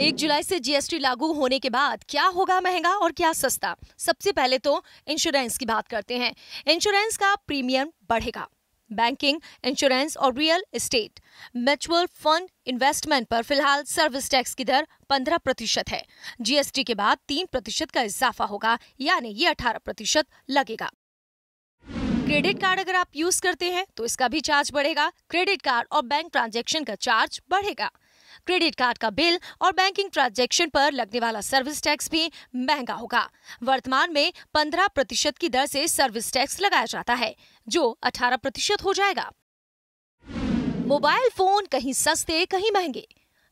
1 जुलाई से जीएसटी लागू होने के बाद क्या होगा महंगा और क्या सस्ता। सबसे पहले तो इंश्योरेंस की बात करते हैं। इंश्योरेंस का प्रीमियम बढ़ेगा। बैंकिंग, इंश्योरेंस और real estate, mutual fund investment पर फिलहाल सर्विस टैक्स की दर 15% है। जीएसटी के बाद 3% का इजाफा होगा, यानी ये 18% लगेगा। क्रेडिट कार्ड अगर आप यूज करते हैं तो इसका भी चार्ज बढ़ेगा। क्रेडिट कार्ड और बैंक ट्रांजैक्शन का चार्ज बढ़ेगा। क्रेडिट कार्ड का बिल और बैंकिंग ट्रांजैक्शन पर लगने वाला सर्विस टैक्स भी महंगा होगा। वर्तमान में 15% की दर से सर्विस टैक्स लगाया जाता है, जो 18% हो जाएगा। मोबाइल फोन कहीं सस्ते कहीं महंगे।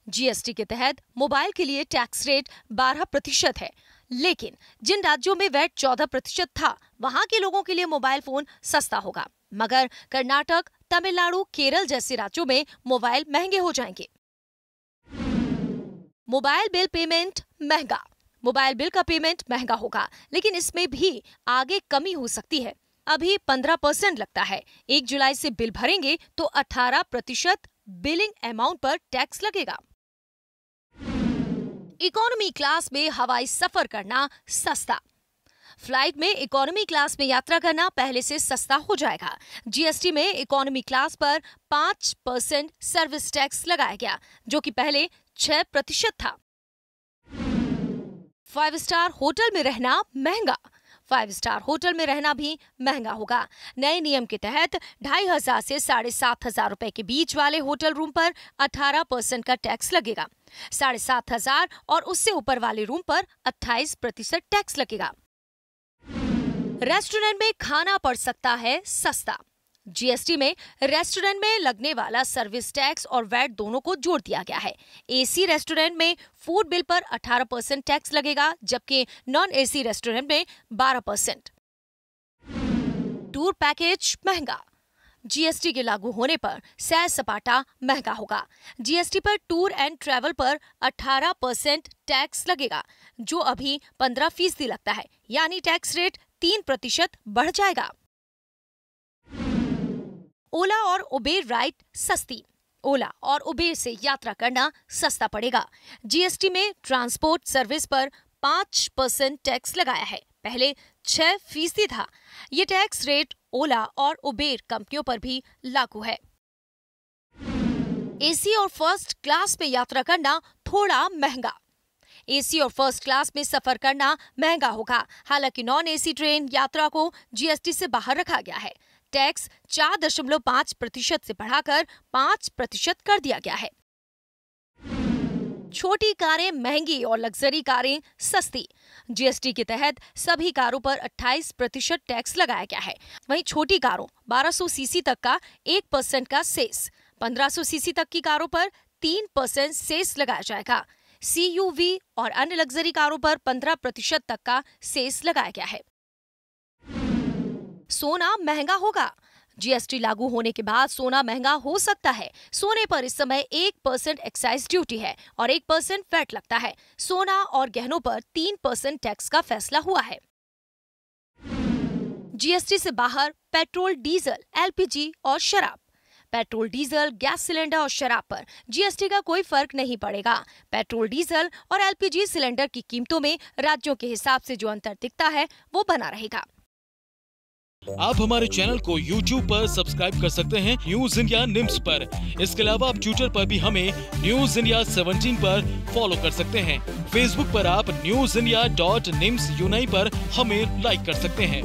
जीएसटी के तहत मोबाइल के लिए टैक्स रेट 12% है, लेकिन जिन राज्यों में वैट 14% था, वहां के लोगों के लिए मोबाइल फोन सस्ता होगा। मगर कर्नाटक, तमिलनाडु, केरल जैसे राज्यों में मोबाइल महंगे हो जाएंगे। मोबाइल बिल पेमेंट महंगा। मोबाइल बिल का पेमेंट महंगा होगा, लेकिन इसमें भी आगे कमी हो सकती है। अभी 15% लगता है। 1 जुलाई से बिल भरेंगे तो 18% बिलिंग अमाउंट पर टैक्स लगेगा। इकोनॉमी क्लास में हवाई सफर करना सस्ता। फ्लाइट में इकोनॉमी क्लास में यात्रा करना पहले से सस्ता हो जाएगा। जीएसटी में इकोनॉमी क्लास पर 5% सर्विस टैक्स लगाया गया, जो कि पहले 6% था। 5 स्टार होटल में रहना महंगा। 5 स्टार होटल में रहना भी महंगा होगा। नए नियम के तहत 2500 से 7500 रुपए के बीच वाले होटल रूम पर 18% का टैक्स लगेगा। 7500 और उससे ऊपर वाले रूम पर 28% टैक्स लगेगा। रेस्टोरेंट में खाना पड़ सकता है सस्ता। जीएसटी में रेस्टोरेंट में लगने वाला सर्विस टैक्स और वैट दोनों को जोड़ दिया गया है। एसी रेस्टोरेंट में फूड बिल पर 18% टैक्स लगेगा, जबकि नॉन एसी रेस्टोरेंट में 12%। टूर पैकेज महंगा। जीएसटी के लागू होने पर सैर सपाटा महंगा होगा। जीएसटी पर टूर एंड ट्रैवल पर 18% टैक्स लगेगा, जो अभी 15% लगता है, यानी टैक्स रेट 3% बढ़ जाएगा। ओला और उबेर राइड सस्ती। ओला और उबेर से यात्रा करना सस्ता पड़ेगा। जीएसटी में ट्रांसपोर्ट सर्विस पर 5% टैक्स लगाया है, पहले 6% था। ये टैक्स रेट ओला और उबेर कंपनियों पर भी लागू है। एसी और फर्स्ट क्लास में यात्रा करना थोड़ा महंगा। एसी और फर्स्ट क्लास में सफर करना महंगा होगा। हालांकि नॉन एसी ट्रेन यात्रा को जीएसटी से बाहर रखा गया है। टैक्स 4.5% से बढ़ाकर 5% कर दिया गया है। छोटी कारें महंगी और लग्जरी कारें सस्ती। जीएसटी के तहत सभी कारों पर 28% टैक्स लगाया गया है। वहीं छोटी कारों 1200 सीसी तक का 1% का सेस, 1500 सीसी तक की कारों पर 3% सेस लगाया जाएगा। सीयूवी और अन्य लग्जरी कारों पर 15% तक का सेस लगाया गया है। सोना महंगा होगा। जीएसटी लागू होने के बाद सोना महंगा हो सकता है। सोने पर इस समय 1% एक्साइज ड्यूटी है और 1% वैट लगता है। सोना और गहनों पर 3% टैक्स का फैसला हुआ है। जीएसटी से बाहर पेट्रोल, डीजल, एलपीजी और शराब। पेट्रोल, डीजल, गैस सिलेंडर और शराब पर जीएसटी का कोई फर्क नहीं पड़ेगा। पेट्रोल, डीजल और एलपीजी सिलेंडर की कीमतों में राज्यों के हिसाब से जो अंतर दिखता है, वो बना रहेगा। आप हमारे चैनल को YouTube पर सब्सक्राइब कर सकते हैं न्यूज इंडिया निम्स पर। इसके अलावा आप ट्विटर पर भी हमें न्यूज इंडिया 17 पर फॉलो कर सकते हैं। फेसबुक पर आप newsindia.nimsuni पर हमें लाइक कर सकते हैं।